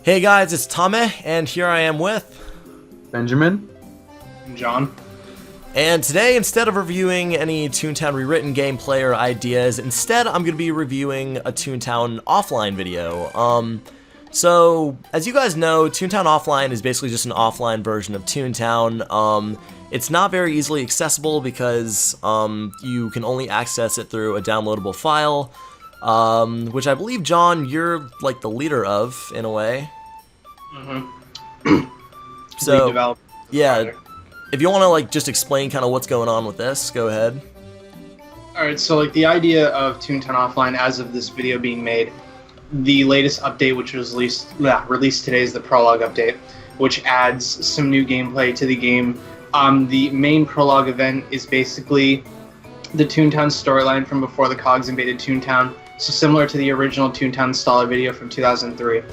Hey guys, it's Tommeh, and here I am with Benjamin. And John. And today, instead of reviewing any ToonTown rewritten gameplay or ideas, instead I'm going to be reviewing a ToonTown Offline video. So, as you guys know, ToonTown Offline is basically just an offline version of ToonTown. It's not very easily accessible because you can only access it through a downloadable file, which I believe, John, you're like the leader of, in a way. So, yeah, if you want to like just explain kind of what's going on with this, go ahead. Alright, so like the idea of ToonTown Offline as of this video being made, the latest update which was released today is the Prologue update, which adds some new gameplay to the game. The main Prologue event is basically the ToonTown storyline from before the Cogs invaded ToonTown, so similar to the original ToonTown installer video from 2003.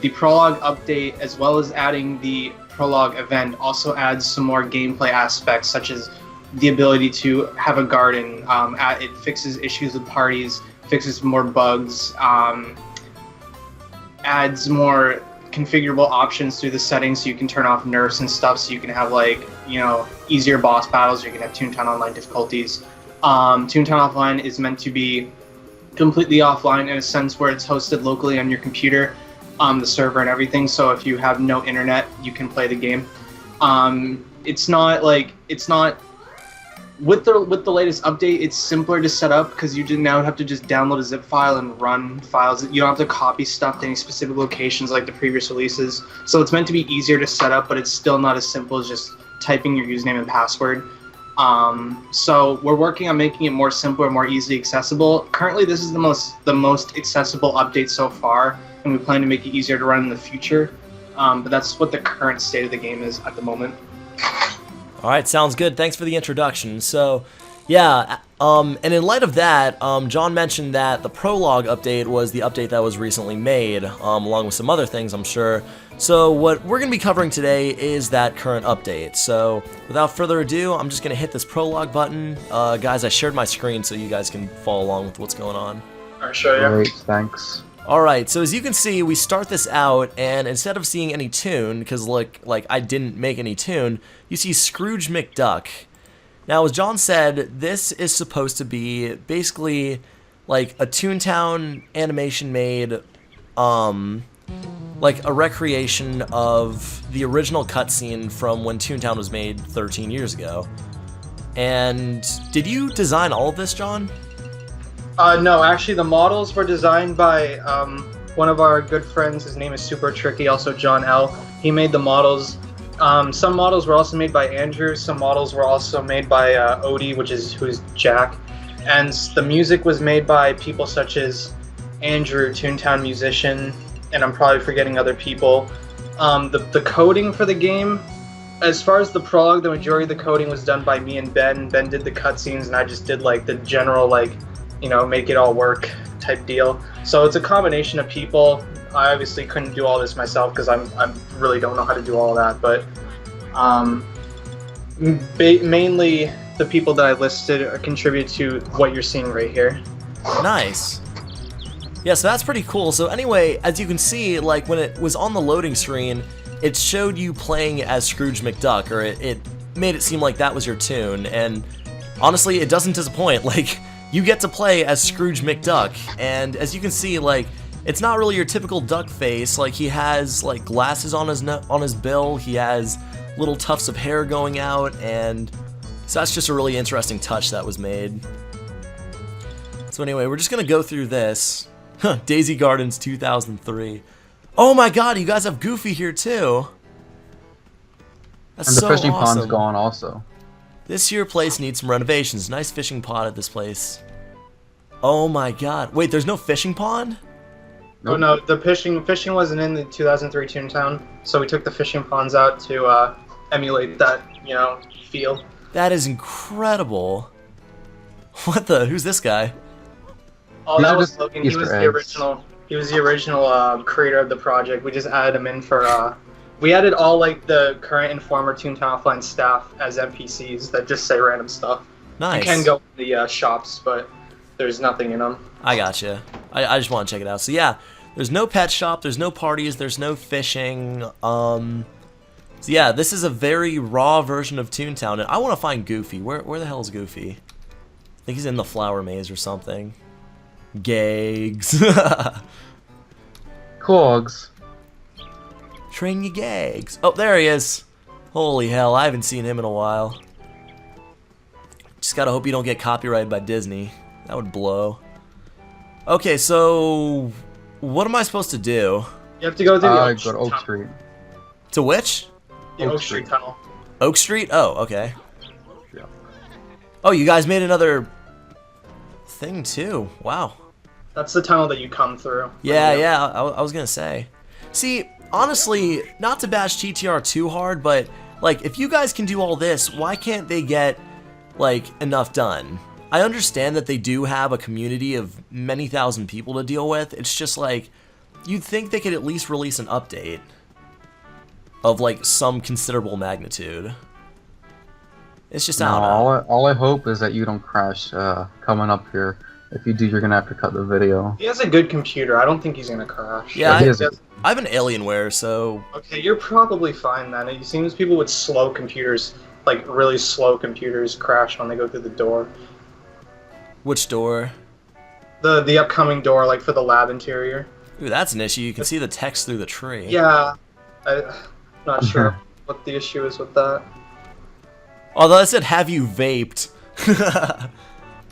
The Prologue update, as well as adding the Prologue event, also adds some more gameplay aspects, such as the ability to have a garden. It fixes issues with parties, fixes more bugs, adds more configurable options through the settings, so you can turn off nerfs and stuff, so you can have easier boss battles, or you can have ToonTown Online difficulties. ToonTown Offline is meant to be completely offline in a sense where it's hosted locally on your computer, the server and everything, so if you have no internet, you can play the game. It's not with the latest update, it's simpler to set up because you now have to just download a zip file and run files. You don't have to copy stuff to any specific locations like the previous releases. So it's meant to be easier to set up, but it's still not as simple as just typing your username and password. So we're working on making it more simpler, more easily accessible. Currently, this is the most accessible update so far, and we plan to make it easier to run in the future. But that's what the current state of the game is at the moment. Alright, sounds good. Thanks for the introduction. So, yeah, and in light of that, John mentioned that the Prologue update was the update that was recently made, along with some other things, I'm sure. So what we're going to be covering today is that current update. So, without further ado, I'm just going to hit this Prologue button. Guys, I shared my screen so you guys can follow along with what's going on. I'll show you. Great, thanks. Alright, so as you can see, we start this out, and instead of seeing any toon, because like I didn't make any toon, you see Scrooge McDuck. Now, as John said, this is supposed to be basically like a ToonTown animation made, like a recreation of the original cutscene from when ToonTown was made 13 years ago. And did you design all of this, John? No, actually the models were designed by one of our good friends. His name is Super Tricky, also John L. He made the models. Some models were also made by Andrew. Some models were also made by Odie, who's Jack. And the music was made by people such as Andrew, ToonTown musician, and I'm probably forgetting other people. The coding for the game, as far as the Prologue, the majority of the coding was done by me and Ben. Ben did the cutscenes, and I just did like the general make it all work type deal. So it's a combination of people. I obviously couldn't do all this myself because I really don't know how to do all that, but mainly the people that I listed contribute to what you're seeing right here. Nice. Yeah, so that's pretty cool. So anyway, as you can see, like when it was on the loading screen, it showed you playing as Scrooge McDuck, or it made it seem like that was your tune, and honestly, it doesn't disappoint. Like, you get to play as Scrooge McDuck, and as you can see, like, it's not really your typical duck face. Like, he has like glasses on his bill, he has little tufts of hair going out, and so that's just a really interesting touch that was made. So anyway, we're just gonna go through this. Daisy Gardens 2003. Oh my god, you guys have Goofy here too. That's so awesome. And the fishing pond's gone also. This here place needs some renovations. Nice fishing pond at this place. Oh my god. Wait, there's no fishing pond? Nope. Oh no, the fishing wasn't in the 2003 ToonTown, so we took the fishing ponds out to emulate that, feel. That is incredible. What the? Who's this guy? Oh, that was Logan. He was the original. He was the original creator of the project. We just added him in for. We added all like the current and former ToonTown Offline staff as NPCs that just say random stuff. Nice. You can go in the shops, but there's nothing in them. I gotcha. I just want to check it out. So yeah, There's no pet shop, there's no parties, there's no fishing. So yeah, this is a very raw version of Toontown, and I want to find Goofy. Where the hell is Goofy? I think he's in the flower maze or something. Gags. Cogs. Train your gags. Oh, there he is. Holy hell, I haven't seen him in a while. Just gotta hope you don't get copyrighted by Disney. That would blow. Okay, so what am I supposed to do? You have to go through the Go to Oak tunnel. Street. To which? The Oak Street tunnel. Oak Street? Oh, okay. Yeah. Oh, you guys made another thing too. Wow. That's the tunnel that you come through. Yeah, yeah, I was gonna say. See, honestly, not to bash TTR too hard, but, like, if you guys can do all this, why can't they get, like, enough done? I understand that they do have a community of many thousand people to deal with. It's just, like, you'd think they could at least release an update of, like, some considerable magnitude. It's just, I don't know. All I hope is that you don't crash coming up here. If you do, you're gonna have to cut the video. He has a good computer. I don't think he's gonna crash. Yeah, he has I have an Alienware, so... Okay, you're probably fine then. It seems people with slow computers, like really slow computers, crash when they go through the door. Which door? The upcoming door, like for the lab interior. Ooh, that's an issue. You can see the text through the tree. Yeah, I'm not sure what the issue is with that. Although it said, have you vaped?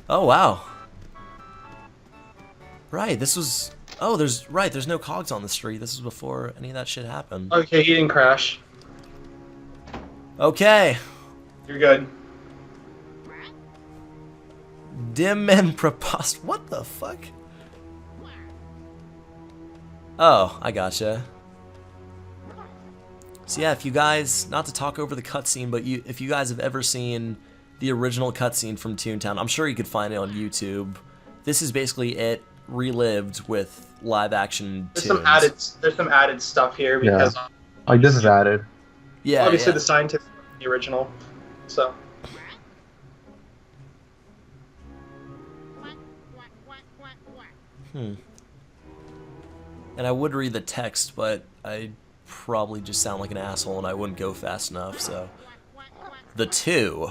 Oh, wow. Right, this was... Oh, there's no cogs on the street. This was before any of that shit happened. Okay, he didn't crash. Okay. You're good. Dim and propust... What the fuck? Oh, I gotcha. So yeah, if you guys... Not to talk over the cutscene, but if you guys have ever seen the original cutscene from Toontown, I'm sure you could find it on YouTube. This is basically it relived with live action There's tunes. some added stuff here because Like this is added. Yeah, obviously yeah. the scientists were the original. So And I would read the text, but I probably just sound like an asshole and I wouldn't go fast enough, so... The two.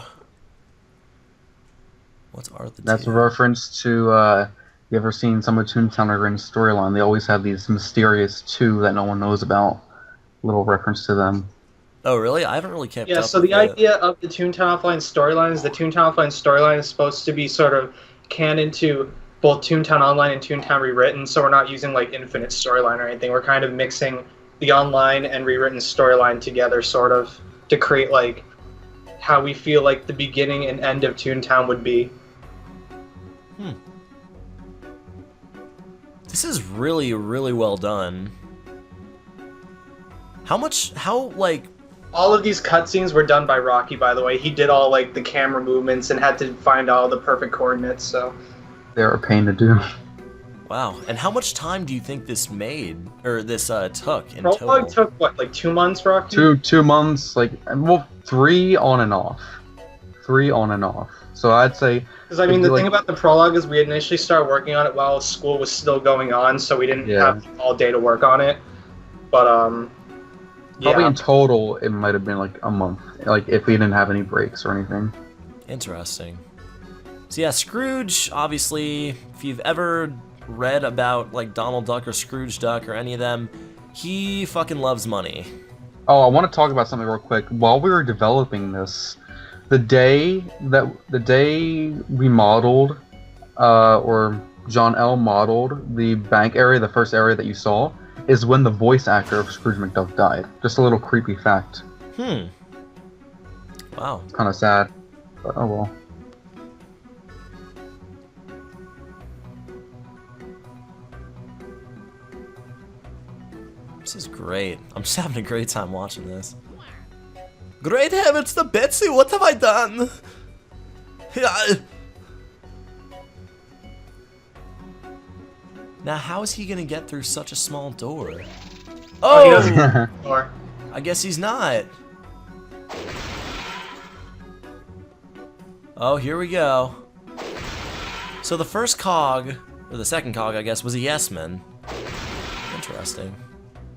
What's are the That's two? a reference to, you ever seen some of Toontown Offline's storyline? They always have these mysterious two that no one knows about. Little reference to them. Oh, really? I haven't really kept yeah, up so with the idea of the Toontown Offline storyline is the Toontown Offline storyline is supposed to be sort of canon to both Toontown Online and Toontown Rewritten, so we're not using like infinite storyline or anything. We're kind of mixing the online and rewritten storyline together, sort of, to create like how we feel like the beginning and end of Toontown would be. This is really, really well done. Like... All of these cutscenes were done by Rocky, by the way. He did all like the camera movements and had to find all the perfect coordinates, so... They're a pain to do. Wow. And how much time do you think this made, or this took in Prologue total? took, what, like 2 months, Rocky? 2 months, like, well, 3 on and off. 3 on and off. So I'd say... Because, I mean, the thing about the Prologue is we initially started working on it while school was still going on, so we didn't have all day to work on it. But, Probably yeah. in total, it might have been like a month. Like, if we didn't have any breaks or anything. Interesting. So yeah, Scrooge, obviously, if you've ever read about, like, Donald Duck or Scrooge Duck or any of them, he fucking loves money. Oh, I want to talk about something real quick. While we were developing this, the day we modeled, or John L. modeled the bank area, the first area that you saw, is when the voice actor of Scrooge McDuck died. Just a little creepy fact. Wow. It's kind of sad, but oh well. This is great. I'm just having a great time watching this. Great heavens to Betsy, what have I done? Now, how is he gonna get through such a small door? Oh, he doesn't or I guess he's not. Oh, here we go. So the first cog, or the second cog, I guess, was a yes man. Interesting.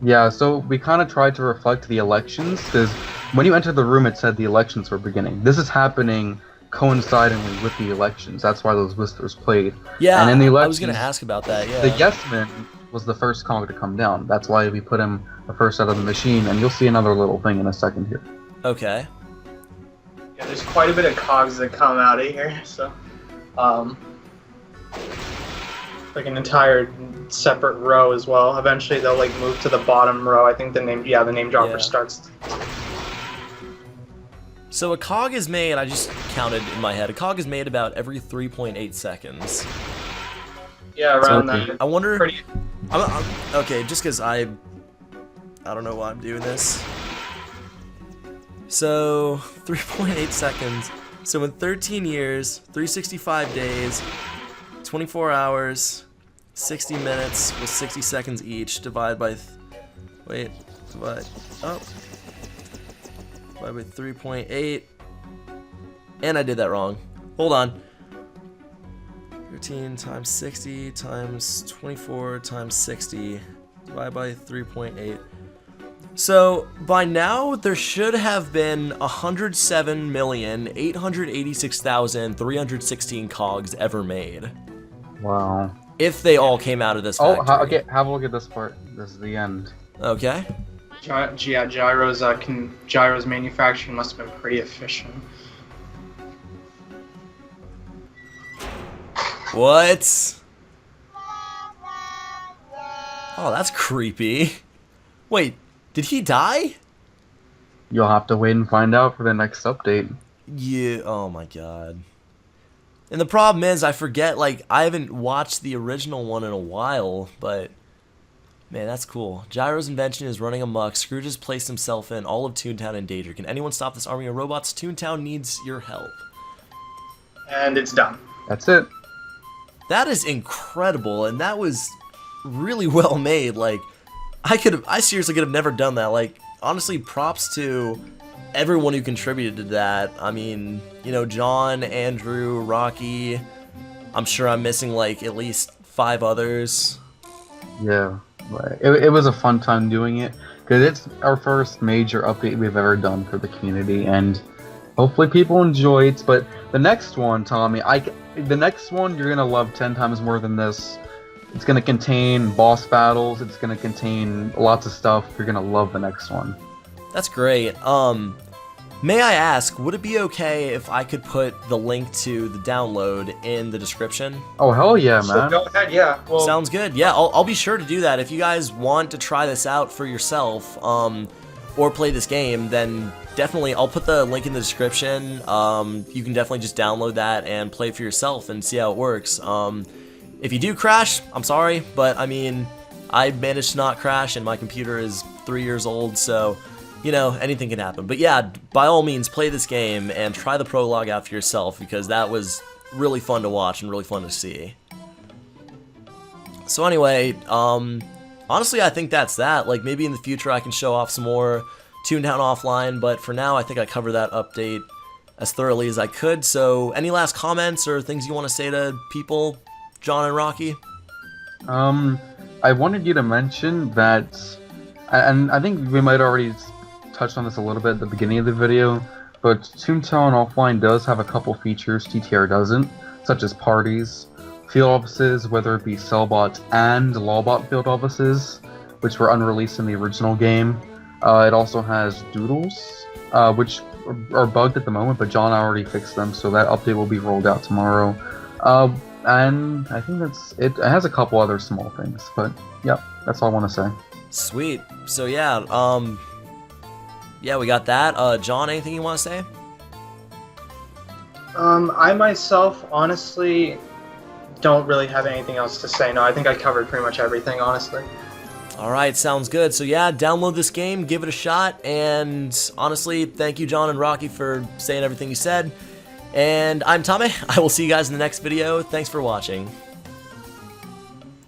Yeah, so we kind of tried to reflect the elections, because when you entered the room it said the elections were beginning. This is happening coincidentally with the elections. That's why those whistles played. Yeah, and in the I was elections, gonna ask about that, yeah. the yes man was the first Kong to come down. That's why we put him the first out of the machine, and you'll see another little thing in a second here. Okay. Yeah, there's quite a bit of cogs that come out of here, so like an entire separate row as well. Eventually they'll like move to the bottom row. I think the name dropper Yeah. starts. So a cog is made, I just counted in my head, a cog is made about every 3.8 seconds. Yeah, around Okay. that. I wonder, Pretty. okay, just because I don't know why I'm doing this. So, 3.8 seconds. So in 13 years, 365 days, 24 hours, 60 minutes with 60 seconds each, divide by, divide by 3.8, and I did that wrong. Hold on. 13 times 60 times 24 times 60, divide by 3.8. So, by now, there should have been 107,886,316 cogs ever made. Wow. If they all came out of this factory. Oh, okay, have a look at this part. This is the end. Okay. Gyro's manufacturing must have been pretty efficient. What? Oh, that's creepy. Wait, did he die? You'll have to wait and find out for the next update. Yeah, oh my god. And the problem is, I forget, like, I haven't watched the original one in a while, but man, that's cool. Gyro's invention is running amok. Scrooge has placed himself in all of Toontown in danger. Can anyone stop this army of robots? Toontown needs your help. And it's done. That's it. That is incredible, and that was really well made. Like, I seriously could have never done that. Like, honestly, props to everyone who contributed to that. I mean, you know, John, Andrew, Rocky. I'm sure I'm missing like at least 5 others. Yeah, it was a fun time doing it, because it's our first major update we've ever done for the community, and hopefully people enjoy it. But the next one, Tommy, the next one you're gonna love 10 times more than this. It's gonna contain boss battles. It's gonna contain lots of stuff. You're gonna love the next one. That's great. May I ask, would it be okay if I could put the link to the download in the description? Oh hell yeah, So man! go ahead, yeah. Well, Sounds good. Yeah, I'll be sure to do that. If you guys want to try this out for yourself, or play this game, then definitely I'll put the link in the description. You can definitely just download that and play for yourself and see how it works. If you do crash, I'm sorry, but I mean, I managed to not crash, and my computer is 3 years old, so you know, anything can happen. But yeah, by all means, play this game and try the prologue out for yourself, because that was really fun to watch and really fun to see. So anyway, honestly, I think that's that. Like, maybe in the future I can show off some more ToonTown Offline, but for now I think I covered that update as thoroughly as I could. So any last comments or things you want to say to people, John and Rocky? I wanted you to mention that, and I think we might already touched on this a little bit at the beginning of the video, but ToonTown Offline does have a couple features TTR doesn't, such as parties, field offices, whether it be Cellbot and Lawbot field offices, which were unreleased in the original game. It also has doodles, which are bugged at the moment, but John already fixed them, so that update will be rolled out tomorrow. And I think that's it. It has a couple other small things, but yeah, that's all I want to say. Sweet. So yeah, yeah, we got that. John, anything you want to say? I myself honestly don't really have anything else to say. No, I think I covered pretty much everything, honestly. Alright, sounds good. So yeah, download this game, give it a shot, and honestly, thank you, John and Rocky, for saying everything you said. And I'm Tommeh. I will see you guys in the next video. Thanks for watching.